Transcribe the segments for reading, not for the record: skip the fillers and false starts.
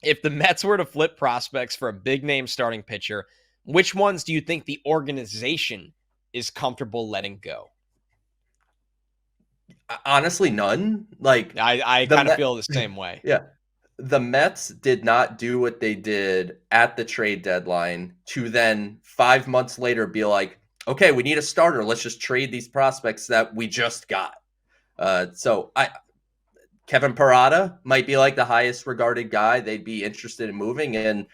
If the Mets were to flip prospects for a big name starting pitcher, which ones do you think the organization is comfortable letting go? Honestly, none. Like I the kind of Met, feel the same way. yeah, the Mets did not do what they did at the trade deadline to then 5 months later be like, okay, we need a starter. Let's just trade these prospects that we just got. So I Kevin Parada might be like the highest regarded guy they'd be interested in moving. And,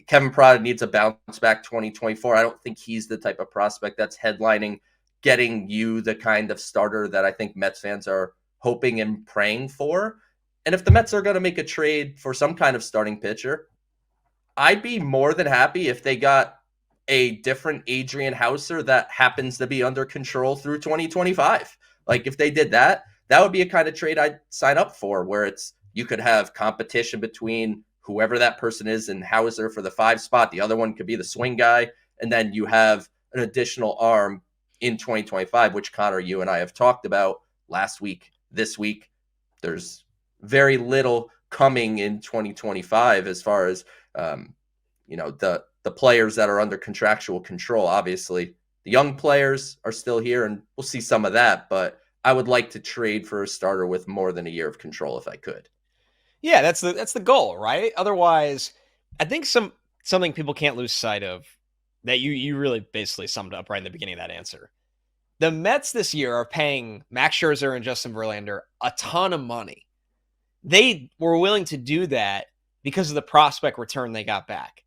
Kevin Parada needs a bounce back 2024. I don't think he's the type of prospect that's headlining, getting you the kind of starter that I think Mets fans are hoping and praying for. And if the Mets are going to make a trade for some kind of starting pitcher, I'd be more than happy if they got a different Adrian Hauser that happens to be under control through 2025. Like if they did that, that would be a kind of trade I'd sign up for, where it's you could have competition between whoever that person is and Hauser for the 5 spot. The other one could be the swing guy, and then you have an additional arm in 2025, which Connor, you and I have talked about last week, this week. There's very little coming in 2025 as far as the players that are under contractual control. Obviously, the young players are still here, and we'll see some of that. But I would like to trade for a starter with more than a year of control if I could. Yeah, that's the goal, right? Otherwise, I think something people can't lose sight of that you really basically summed up right in the beginning of that answer. The Mets this year are paying Max Scherzer and Justin Verlander a ton of money. They were willing to do that because of the prospect return they got back.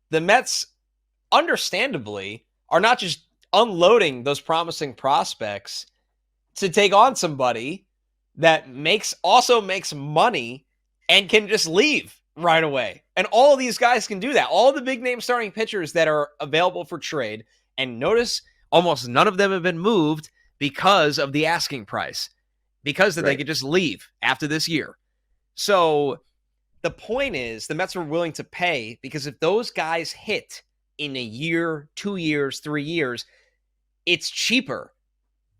The Mets, understandably, are not just unloading those promising prospects to take on somebody that also makes money and can just leave right away. And all of these guys can do that. All the big name starting pitchers that are available for trade. And notice almost none of them have been moved because of the asking price, because that they Right. could just leave after this year. So the point is the Mets were willing to pay because if those guys hit in a year, 2 years, 3 years, it's cheaper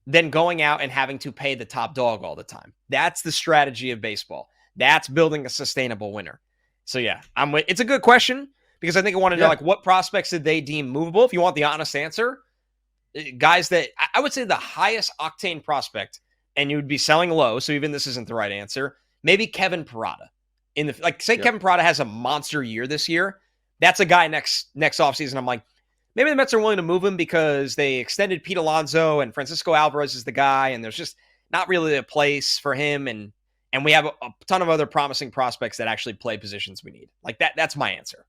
than going out and having to pay the top dog all the time. That's the strategy of baseball. That's building a sustainable winner. So yeah, it's a good question because I think I want to know Yeah. like what prospects did they deem movable? If you want the honest answer, guys that I would say the highest octane prospect, and you would be selling low. So even this isn't the right answer. Maybe Kevin Parada. Say Yep. Kevin Parada has a monster year this year. That's a guy next offseason. I'm like, maybe the Mets are willing to move him because they extended Pete Alonso and Francisco Alvarez is the guy, and there's just not really a place for him, and we have a ton of other promising prospects that actually play positions we need. Like that. That's my answer.